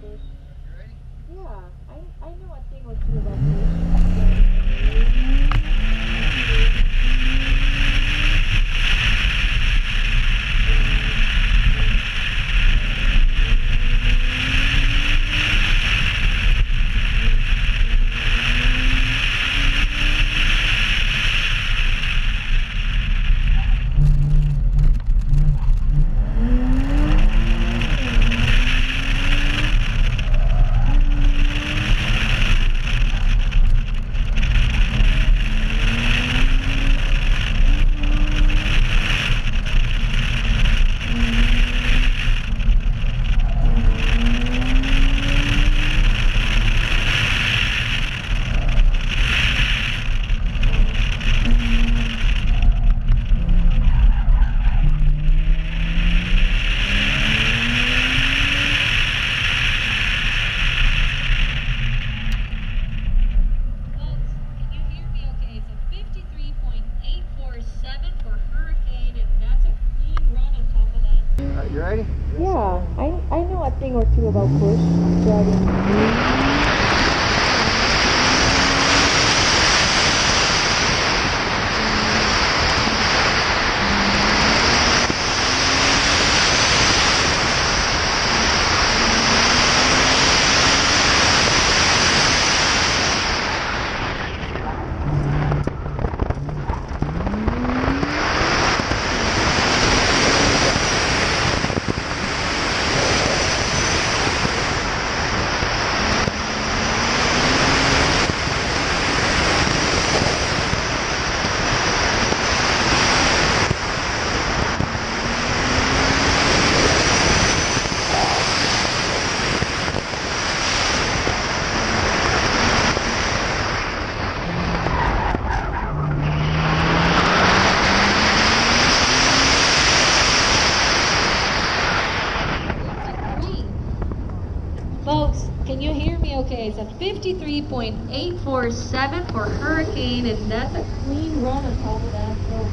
push. You ready? Yeah, I know a thing or two about push. Folks, can you hear me okay? It's a 53.847 for Hurricane, and that's a clean run on top of that. You ready? Yeah, I know a thing or two about push driving. Folks, can you hear me okay? It's a 53.847 for Hurricane, and that's a clean run on top of that. So